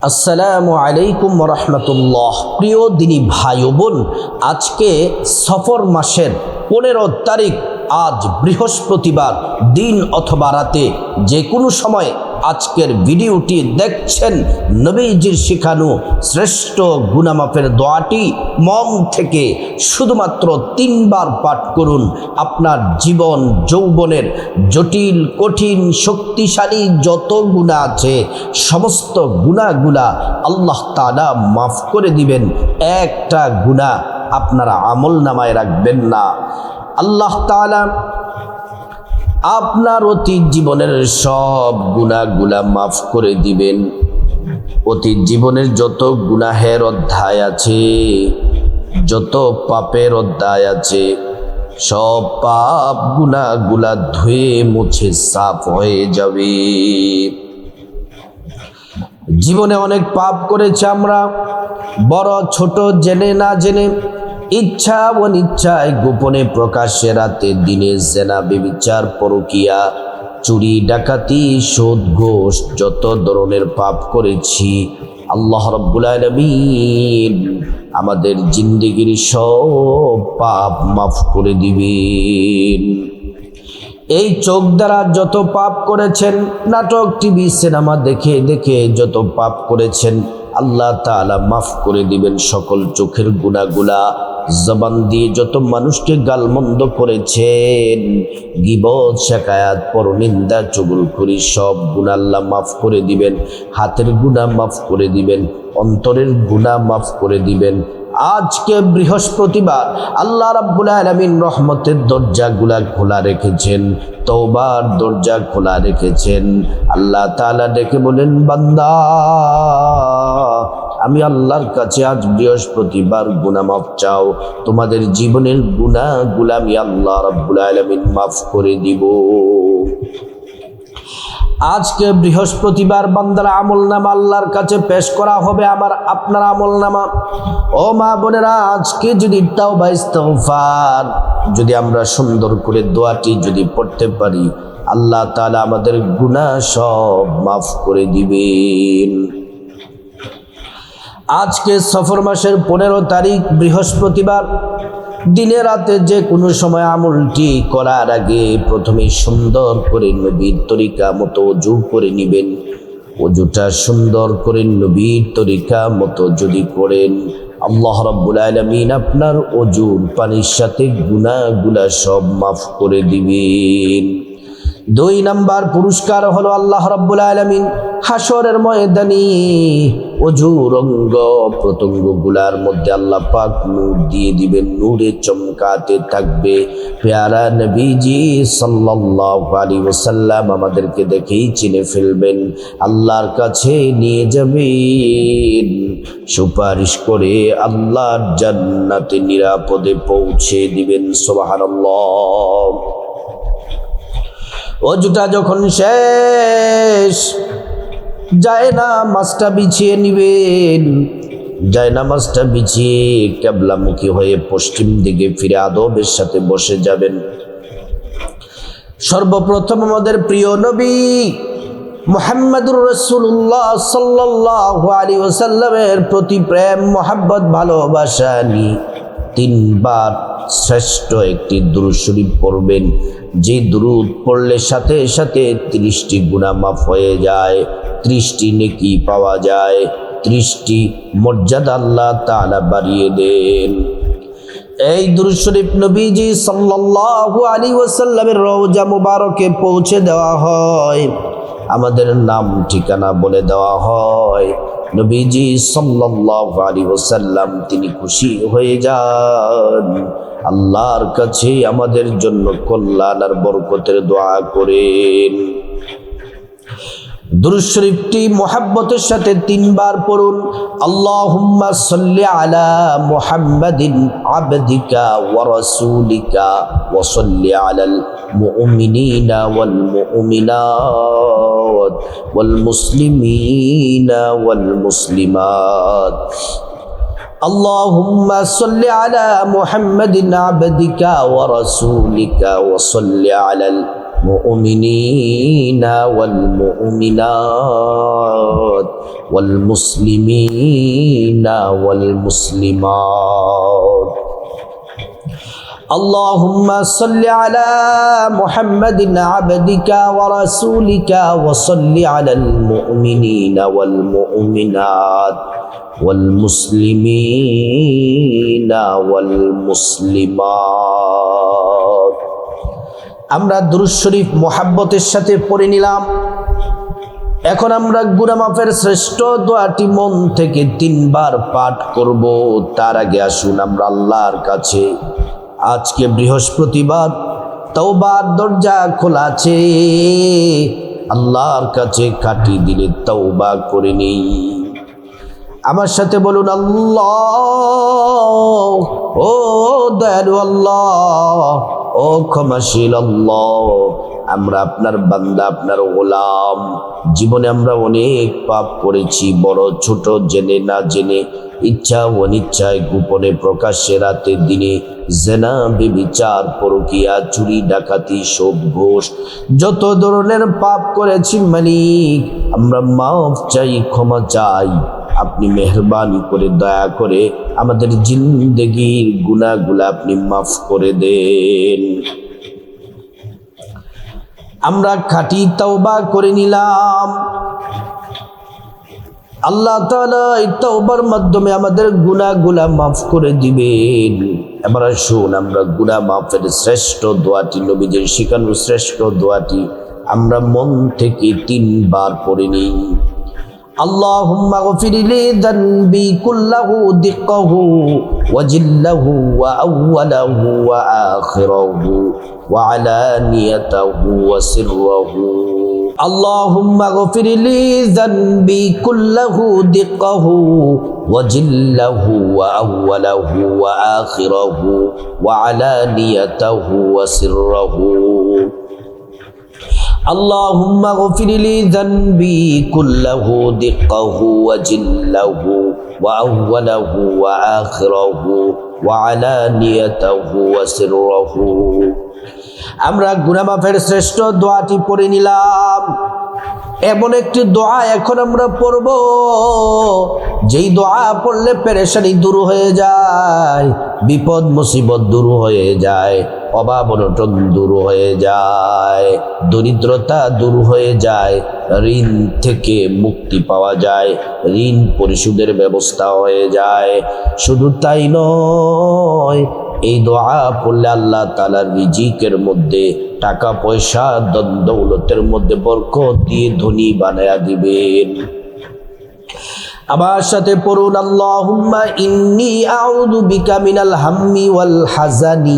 আসসালামু আলাইকুম রহমতুল্লাহ। প্রিয় দিনী ভাই ও বোন, আজকে সফর মাসের 15 তারিখ, আজ বৃহস্পতিবার দিন অথবা রাতে যে কোনো সময় আজকের ভিডিওটি দেখছেন, নবীজির শিখানো শ্রেষ্ঠ গুনামাফের দোয়াটি মন থেকে শুধুমাত্র 3 বার পাঠ করুন। আপনার জীবন যৌবনের জটিল কঠিন শক্তিশালী যত গুনাহ আছে সমস্ত গুনাহগুলা আল্লাহ তাআলা মাফ করে দিবেন। একটা গুনাহ আপনারা আমল নামায় রাখবেন না। আল্লাহ তাআলা আপনার অতীত জীবনের সব গুনাহগুলা মাফ করে দিবেন। অতীত জীবনের যত গুনাহের অধ্যায় আছে, যত পাপের অধ্যায় আছে, সব পাপ গুনাহগুলা ধুয়ে মুছে সাফ হয়ে যাবে। জীবনে অনেক পাপ করেছি আমরা, বড় ছোট, জেনে না জেনে, ইচ্ছা অনিচ্ছায়, গোপনে প্রকাশ্যে, রাতে দিনে, জেনা ব্যভিচার পরকিয়া, চুরি ডাকাতি, সুদ ঘুষ, যত ধরনের পাপ করেছি আল্লাহ রাব্বুল আলামিন আমাদের জিন্দেগির সব পাপ মাফ করে দিবেন। এই চোখ দ্বারা যত পাপ করেছেন, নাটক টিভি সিনেমা দেখে দেখে যত পাপ করেছেন আল্লাহ তাআলা মাফ করে দিবেন সকল চোখের গুনাহগুলা। জবান দিয়ে যত মানুষকে গালমন্দ করেছেন, গীবত, শিকায়াত, পরনিন্দা, চুগলখড়ি, সব গুনাহ আল্লাহ মাফ করে দিবেন। হাতের গুনাহ মাফ করে দিবেন, অন্তরের গুনাহ মাফ করে দিবেন। আজকে বৃহস্পতিবার, আল্লাহ রাব্বুল আলামিন রহমতের দরজাগুলা খোলা রেখেছেন, তওবার দরজা খোলা রেখেছেন। আল্লাহ তাআলা ডেকে বলেন, বান্দা, আমি আল্লাহর কাছে আজ বৃহস্পতিবার গুনাহ মাফ চাও। তোমাদের জীবনের গুনাহগুলা আমি আল্লাহ রাব্বুল আলামিন মাফ করে দিব। আজকে বৃহস্পতিবার বান্দার আমলনামা আল্লাহর কাছে পেশ করা হবে, আপনার আমলনামা। ও মা বোনেরা, আজকে যদি তাওবা ইস্তিগফার যদি আমরা সুন্দর করে দোয়াটি যদি পড়তে পারি, আল্লাহ তাআলা আমাদের গুনাহ সব মাফ করে দিবেন। আজকে সফর মাসের 15 তারিখ বৃহস্পতিবার, দিনে রাতে যে কোনো সময় আমলটি করার আগে প্রথমে সুন্দর করে নবীর তরিকা মতো ওযু করে নেবেন। ওযুটা সুন্দর করে নবীর তরিকা মতো যদি করেন, আল্লাহ রাব্বুল আলামিন আপনার ওযুর পানির সাথে গুনাহগুলা সব মাফ করে দিবেন। 2 নাম্বার পুরস্কার হলো আল্লাহ রাব্বুল আলামিন হাসরের ময়দানে ওযুর অঙ্গ প্রত্যঙ্গগুলার মধ্যে আল্লাহ পাক নূর দিয়ে দিবেন, নূরে চমকাতে থাকবে। প্যারা নবীজি সাল্লাল্লাহু আলাইহি ওয়াসাল্লাম আমাদেরকে দেখেই চিনে ফেলবেন, আল্লাহর কাছে নিয়ে যাবেন, সুপারিশ করে আল্লাহর জান্নাতে নিরাপদে পৌঁছে দিবেন। সুবহানাল্লাহ। ওযুটা যখন শেষ, জায়নামাজটা বিছিয়ে নিবেন। জায়নামাজটা বিছিয়ে কিবলামুখী হয়ে পশ্চিম দিকে ফিরে আদবের সাথে বসে যাবেন। সর্বপ্রথম আমাদের প্রিয় নবী মুহাম্মদুর রাসূলুল্লাহ সাল্লাল্লাহু আলাইহি ওয়াসাল্লামের প্রতি প্রেম, মহব্বত, ভালোবাসা নিয়ে 3 বার শ্রেষ্ঠ একটি দুরূদ শরীফ পড়বেন। যে দুরূদ পড়লে সাথে সাথে 30টি গুনাহ মাফ হয়ে যায়, 30টি নেকি পাওয়া যায়, 30টি মর্যাদা আল্লাহ তাআলা বাড়িয়ে দেন। এই দুরূদ শরীফ নবীজি সাল্লাল্লাহু আলাইহি ওয়াসাল্লামের রওজা মুবারকে পৌঁছে দেওয়া হয়, আমাদের নাম ঠিকানা বলে দেওয়া হয়। নবীজি সাল্লাল্লাহু আলাইহি ওয়াসাল্লাম তিনি খুশি হয়ে যান, আল্লাহর কাছে আমাদের জন্য কল্যাণ আর বরকতের দোয়া করেন। দুরূদ শরীফটি মুহাব্বতের সাথে 3 বার পড়ুন। আল্লাহুম্মা সাল্লি আলা মুহাম্মাদিন আবদিকা ওয়া রাসূলিকা ওয়া সাল্লি আলাল মুমিনিনা ওয়াল মুমিনাত ওয়াল মুসলিমিনা ওয়াল মুসলিমাত। اللهم صل على محمد عبدك ورسولك وصل على المؤمنين والمؤمنات والمسلمين والمسلمات. اللهم صل على محمد عبدك ورسولك وصل على المؤمنين والمؤمنات والمسلمين والمسلمات. আমরা দুরূদ শরীফ মুহাব্বতের সাথে পড়ে নিলাম। এখন আমরা গুনাহ মাফের শ্রেষ্ঠ দোয়াটি মন থেকে 3 বার পাঠ করব। তার আগে আসুন আমরা আল্লাহর কাছে, আজকে বৃহস্পতিবার, তওবার দরজা খোলা আছে, আল্লাহর কাছে খাঁটি দিলে তওবা করে নেই। আমার সাথে বলুন, আল্লাহ, ও দয়ালু আল্লাহ, ও ক্ষমাশীল আল্লাহ, আমরা আপনার বান্দা, আপনার গোলাম। জীবনে আমরা অনেক পাপ করেছি, বড় ছোট, জেনে না জেনে, ইচ্ছা অনিচ্ছায়, গোপনে প্রকাশ্যে, রাতে দিনে, জেনা, ব্যভিচার, পরকীয়া, চুরি, ডাকাতি, সুদ, ঘুষ, যত ধরনের পাপ করেছি মালিক, আমরা মাফ চাই, ক্ষমা চাই। আপনি মেহরবানি করে, দয়া করে আমাদের জিন্দেগির গুনাহগুলো আপনি মাফ করে দেন। আমরা খাঁটি তওবা করে নিলাম। আল্লাহ তাআলা এই তওবার মাধ্যমে আমাদের গুনাহগুলো মাফ করে দিবেন। এবার আসুন আমরা গুনাহ মাফের শ্রেষ্ঠ দোয়াটি, নবীজির শিখানো শ্রেষ্ঠ দোয়াটি আমরা মন থেকে 3 বার পড়ে নিই। اللهم اغفر لي ذنبي كله دقه وجله وأوله وآخره وعلانيته وسره. اللهم اغفر لي ذنبي كله دقه وجله وأوله وآخره وعلانيته وسره. اللهم اغفر لي ذنبي كله دقه وجله وأوله وآخره وعلانيته وسره. আমরা গুনাহ মাফের শ্রেষ্ঠ দোয়াটি পড়ে নিলাম। এমন একটি দোয়া এখন আমরা পড়ব, যেই দোয়া পড়লে পেরেশানি দূর হয়ে যায়, বিপদ মুসিবত দূর হয়ে যায়, অভাব অনটন দূর হয়ে যায়, দরিদ্রতা দূর হয়ে যায়, ঋণ থেকে মুক্তি পাওয়া যায়, ঋণ পরিশোধের ব্যবস্থা হয়ে যায়। শুধু তাই নয়, এই দোয়া পড়লে আল্লাহ তাআলার রিজিকের মধ্যে, টাকা পয়সা, ধন দৌলতের মধ্যে বরকত দিয়ে ধনী বানায়া দিবেন। আমার সাথে পড়ুন, আল্লাহুম্মা ইন্নী আউযু বিকা মিনাল হাম্মি ওয়াল হাযানি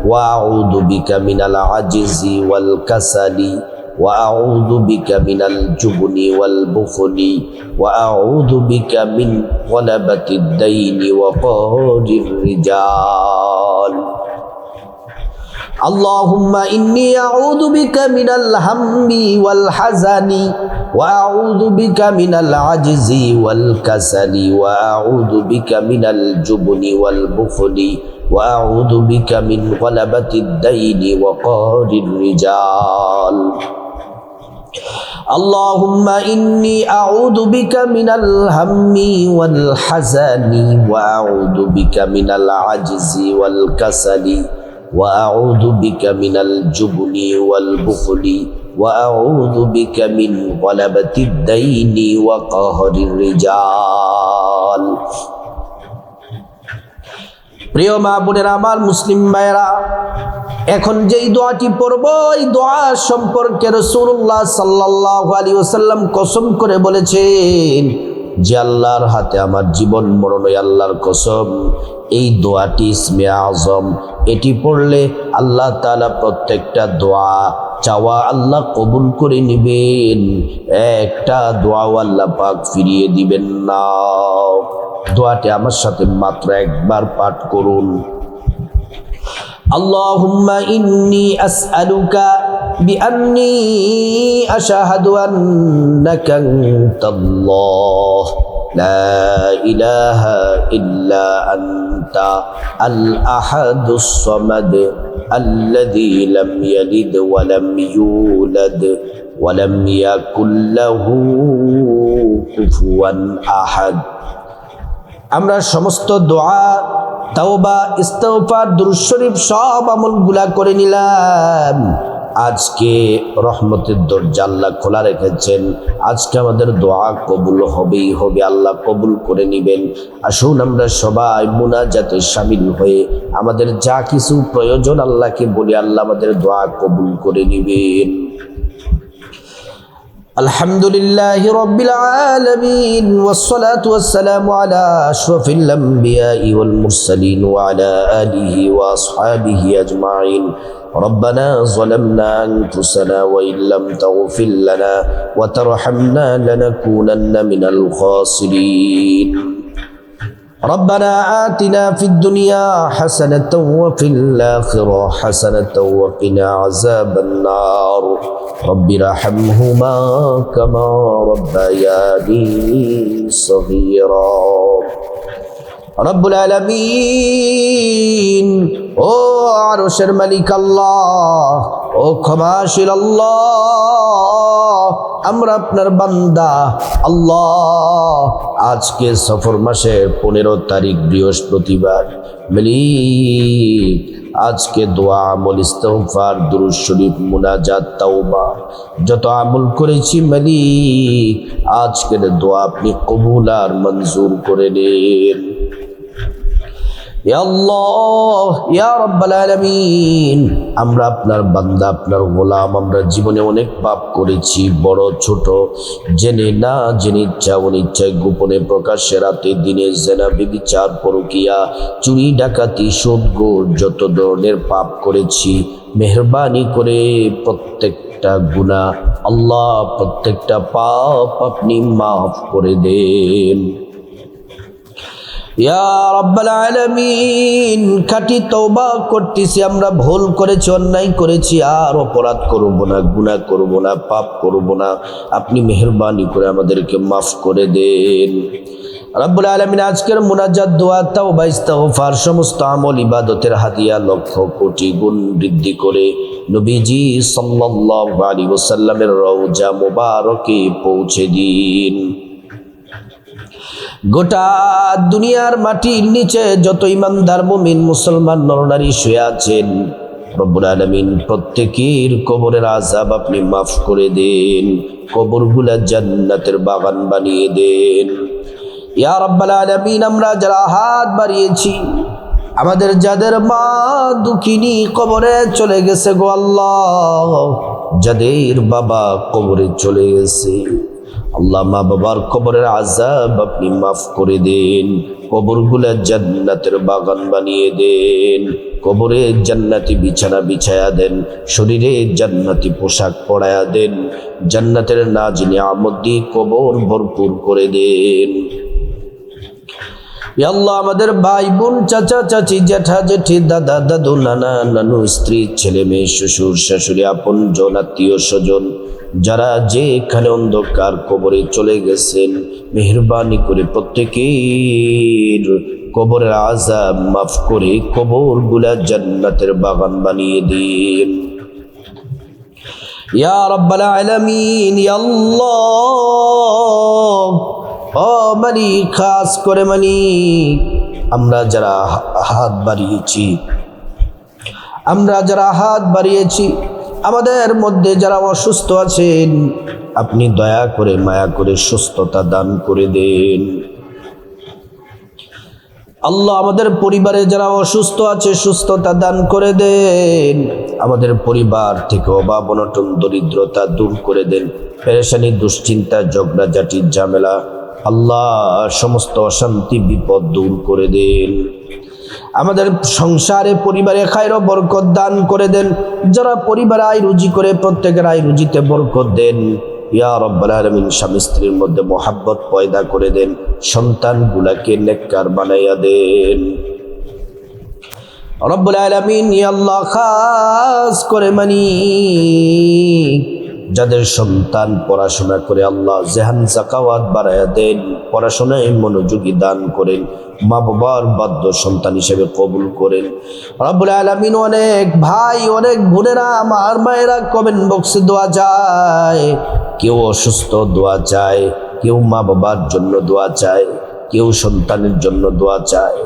ওয়া আউযু বিকা মিনাল আজিজি ওয়াল কাসালি ওয়া আউযু বিকা মিনাল জুবনি ওয়াল বুখলি ওয়া আউযু বিকা মিন গলাবাতিদ দাইনি ওয়া কাহরির রিজাল। اللهم إني أعوذ بك من الهم والحزن وأعوذ بك من العجز والكسل وأعوذ بك من الجبن والبخل وأعوذ بك من غلبة الدين وقهر الرجال. اللهم إني أعوذ بك من الهم والحزن وأعوذ بك من العجز والكسل وأعوذ بك من الجبن والبخل وأعوذ بك من غلبة الدين وقهر الرجال. প্রিয় মা বোনেরা, আমার মুসলিম ভাইরা, এখন যেই দোয়াটি পড়ব, এই দোয়া সম্পর্কে রাসূলুল্লাহ সাল্লাল্লাহু আলাইহি ওয়াসাল্লাম কসম করে বলেছেন যে আল্লাহর হাতে আমার জীবন মরণ, আল্লাহর কসম, এই দোয়াটি ইসমে আজম, এটি পড়লে আল্লাহ তাআলা প্রত্যেকটা দোয়া চাওয়া আল্লাহ কবুল করে নেবেন, একটা দোয়াও আল্লাহ পাক ফিরিয়ে দিবেন না। দোয়াটি আমার সাথে মাত্র একবার পাঠ করুন। আল্লাহুম্মা ইন্নী আসআলুকা বিআন্নী আশহাদু আন্নাকা আনতাল্লাহ লা ইলাহা ইল্লা আনতা আল আহাদুস সামাদ الذي لم يلد ولم يولد ولم يكن له كفوا أحد। আমরা সমস্ত দোয়া, তাওবা, ইস্তিগফার, দুরূদ শরীফ সব আমলগুলা করে নিলাম। আজকে রহমতের দরজা আল্লাহ খোলা রেখেছেন। আজকে আমাদের দোয়া কবুল হবেই হবে, আল্লাহ কবুল করে নেবেন। আসুন আমরা সবাই মুনাজাতে শামিল হয়ে আমাদের যা কিছু প্রয়োজন আল্লাহকে বলি, আল্লাহ আমাদের দোয়া কবুল করে নেবেন। আলহামদুলিল্লাহি রাব্বিল আলামিন ওয়াসসালাতু ওয়াসসালামু আলা আশরাফিল আমবিয়াই ওয়াল মুরসালিন ওয়া আলা আলিহি ওয়া আসহাবিহি আজমাইন। ربنا ظلمنا أنفسنا وإن لم تغفر لنا وترحمنا لنكونن من الخاسرين. ربنا آتنا في الدنيا حسنة وفي الآخرة حسنة وقنا عذاب النار. رب ارحمهما كما ربياني صغيرا. রব্বুল আলামিন, ও আরশের মালিক আল্লাহ, ও ক্ষমাশীল আল্লাহ, আমরা আপনার বান্দা আল্লাহ। আজকে সফর মাসের 15 তারিখ বৃহস্পতিবার। মালিক, আজকে দোয়া, আমল, ইস্তিগফার, দুরূদ শরীফ, মুনাজাত, তাওবা যত আমল করেছি মালিক, আজকের দোয়া আপনি কবুল আর মঞ্জুর করে নেন। ইয়া আল্লাহ, ইয়া রাব্বাল আলামিন, আমরা আপনার বান্দা, আপনার গোলাম। আমরা জীবনে অনেক পাপ করেছি, বড় ছোট, জেনে না জেনে, ইচ্ছা অনিচ্ছায়, গোপনে প্রকাশ্যে, রাতে দিনে, জেনা, ব্যভিচার, পরকীয়া, চুরি, ডাকাতি, সুদ, ঘুষ, যত ধরনের পাপ করেছি, মেহেরবানি করে প্রত্যেকটা গুনাহ আল্লাহ, প্রত্যেকটা পাপ আপনি মাফ করে দেন। ইয়া রাব্বাল আলামিন, খাঁটি তওবা করতেছি, আমরা ভুল করেছি, অন্যায় করেছি, আর অপরাধ করব না, গুনাহ করব না, পাপ করব না। আপনি মেহেরবানি করে আমাদেরকে মাফ করে দেন। রব্বুল আলামিন, আজকের মুনাজাত, দোয়া, তাওবা, ইস্তিগফার সমস্ত আমল ইবাদতের হাদিয়া লক্ষ কোটি গুণ বৃদ্ধি করে নবীজি সাল্লাল্লাহু আলাইহি ওয়াসাল্লামের রওজা মুবারকে পৌঁছে দিন। গোটা দুনিয়ার মাটির নিচে যত ইমানদার মুমিন মুসলমান নরনারী শুয়ে আছেন, রব্বুল আলামিন প্রত্যেকের কবরের আযাব আপনি মাফ করে দেন, কবরগুলা জান্নাতের বাগান বানিয়ে দেন। ইয়া রাব্বাল আলামিন, আমরা যারা হাত বাড়িয়েছি, আমাদের যাদের মা দুঃখিনী কবরে চলে গেছে গো আল্লাহ, যাদের বাবা কবরে চলে গেছে আল্লাহ, মা বাবার কবরের আযাব আপনি মাফ করে দেন, কবরগুলা জান্নাতের বাগান বানিয়ে দেন, কবরে জান্নাতি বিছানা বিছায়া দেন, শরীরে জান্নাতি পোশাক পরায়া দেন, জান্নাতের নাজ নিয়ামত দিয়ে কবর ভরপুর করে দেন। ইয়া আল্লাহ, আমাদের ভাই বোন, চাচা চাচি, জ্যাঠা জেঠি, দাদা দাদু, নানা নানু, স্ত্রী, ছেলে মেয়ে, শ্বশুর শাশুড়ি, আপন জন, আত্মীয় স্বজন, যারা যেখানে অন্ধকার কবরে চলে গেছেন, মেহেরবানি করে প্রত্যেকের কবরের আযাব মাফ করে কবরগুলা জান্নাতের বাগান বানিয়ে দিন। ইয়া রাব্বাল আলামিন, ইয়া আল্লাহ, ও মালিক, খাস করে মালিক, আমরা যারা হাত বাড়িয়েছি, আমাদের মধ্যে যারা অসুস্থ আছেন, আপনি দয়া করে মায়া করে সুস্থতা দান করে দেন। আল্লাহ, আমাদের পরিবারে যারা অসুস্থ আছে সুস্থতা দান করে দেন। আমাদের পরিবার থেকে অভাব, অনটন, দরিদ্রতা দূর করে দেন। পেরেশানি, দুশ্চিন্তা, ঝগড়াঝাটি, ঝামেলা, আল্লাহ সমস্ত অশান্তি, বিপদ দূর করে দেন। আমাদের সংসারে, পরিবারে খায়র বরকত দান করে দেন। যারা পরিবার আয় রুজি করে, প্রত্যেকের আয় রুজিতে বরকত দেন। ইয়া রাব্বাল আলামিন, স্বামী স্ত্রীর মধ্যে মোহাব্বত পয়দা করে দেন, সন্তানগুলাকে নেককার বানাইয়া দেন। রব্বুল আলামিন, ইয়া আল্লাহ, খাস করে যাদের সন্তান পড়াশোনা করে আল্লাহ জেহান জাকাওয়াত বাড়ায়া দেন, পড়াশোনায় মনোযোগী দান করেন, মা বাবার বাধ্য সন্তান হিসেবে কবুল করেন। রব্বুল আলামিন অনেক ভাই অনেক বোনেরা আমার মায়েরা কমেন্ট বক্সে দোয়া চায়, কেউ অসুস্থ দোয়া চায়, কেউ মা বাবার জন্য দোয়া চায়, কেউ সন্তানের জন্য দোয়া চায়।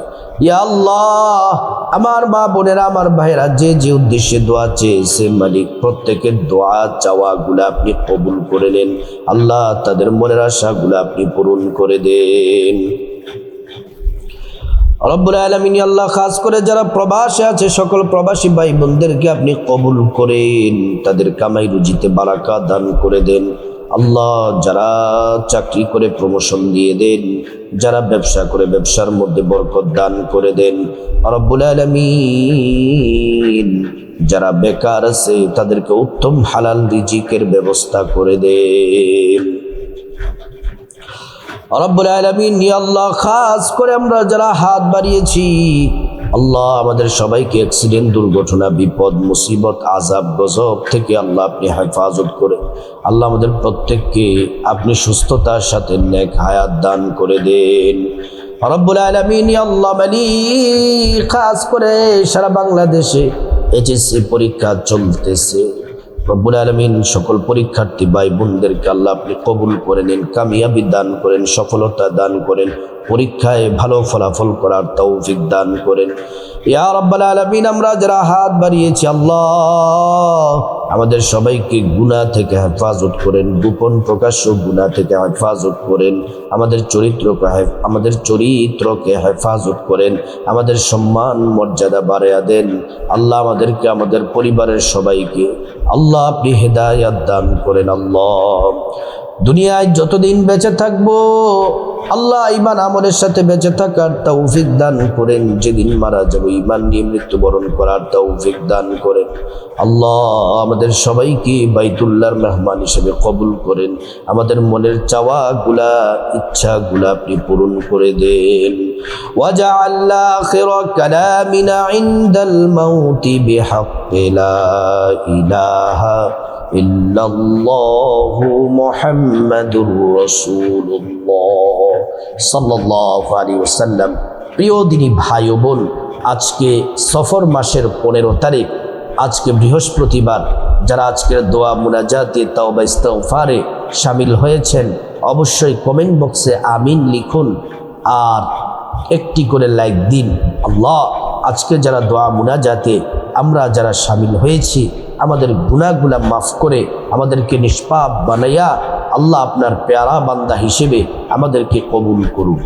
ইয়া আল্লাহ, আমার মা বোনেরা আমার ভাইরা যে যে উদ্দেশ্যে দোয়া চেয়েছে মালিক প্রত্যেকের দোয়া চাওয়াগুলো আপনি কবুল করে নেন। আল্লাহ তাদের মনের আশাগুলো আপনি পূরণ করে দেন। রব্বুল আলামিন আল্লাহ খাস করে যারা প্রবাসে আছে সকল প্রবাসী ভাই বোনদেরকে আপনি কবুল করেন, তাদের কামাই রুজিতে বারাকা দান করে দেন। আল্লাহ যারা চাকরি করে প্রমোশন দিয়ে দেন, যারা ব্যবসা করে ব্যবসার মধ্যে বরকত দান করে দেন। রব্বুল আলামিন যারা বেকার আছে তাদেরকে উত্তম হালাল রিজিকের ব্যবস্থা করে দেন। রব্বুল আলামিন ইয়া আল্লাহ খাস করে আমরা যারা হাত বাড়িয়েছি আল্লাহ আমাদের সবাইকে অ্যাক্সিডেন্ট, দুর্ঘটনা, বিপদ, মুসিবত, আযাব, গজব থেকে আল্লাহ আপনি হেফাজত করে আল্লাহ আমাদের প্রত্যেককে আপনি সুস্থতার সাথে নেক হায়াত দান করে দেন। রব্বুল আলামিন ইয়া আল্লাহ মালিক খাস করে সারা বাংলাদেশে এইচএসসি পরীক্ষা চলতেছে। রব্বুল আলামিন সকল পরীক্ষার্থী ভাই বোনদেরকে আল্লাহ আপনি কবুল করে নিন, কামিয়াবি দান করেন, সফলতা দান করেন, পরীক্ষায় ভালো ফলাফল করার তৌফিক দান করেন। ইয়া রাব্বাল আলামিন আমরা যারা হাত বাড়িয়েছি আল্লাহ আমাদের সবাইকে গুনাহ থেকে হেফাজত করেন, গোপন প্রকাশ্য গুনাহ থেকে হেফাজত করেন, আমাদের চরিত্রকে হেফাজত করেন, আমাদের সম্মান মর্যাদা বাড়ায়া দেন। আল্লাহ আমাদেরকে আমাদের পরিবারের সবাইকে আল্লাহ আপনি হেদায়েত দান করেন। আল্লাহ দুনিয়ায় যতদিন বেঁচে থাকবো আল্লাহ ঈমান আমলের সাথে বেঁচে থাকার তৌফিক দান করেন, যেদিন মারা যাব ঈমান নিয়ে মৃত্যুবরণ করার তৌফিক দান করেন। আল্লাহ আমাদের সবাইকে বাইতুল্লাহর মেহমান হিসেবে কবুল করেন, আমাদের মনের চাওয়াগুলা ইচ্ছাগুলা আপনি পূরণ করে দেন। ওয়াজআল আখিরা কালামিনা ইনদাল মাউতি বিহাক্কি লা ইলাহা ইল্লাল্লাহু মুহাম্মাদুর রাসূলুল্লাহ সাল্লাল্লাহু আলাইহি ওয়াসাল্লাম। প্রিয় দিনী ভাই ও বোন, আজকে সফর মাসের 15 তারিখ, আজকে বৃহস্পতিবার। যারা আজকের দোয়া মুনাজাতে তাওবা ইস্তিগফারে শামিল হয়েছেন অবশ্যই কমেন্ট বক্সে আমিন লিখুন আর একটি করে লাইক দিন। আল্লাহ আজকে যারা দোয়া মুনাজাতে আমরা যারা শামিল হয়েছি আমাদের গুনাহগুলা মাফ করে আমাদেরকে নিষ্পাপ বানাইয়া আল্লাহ আপনার প্যারা বান্দা হিসেবে আমাদেরকে কবুল করুন।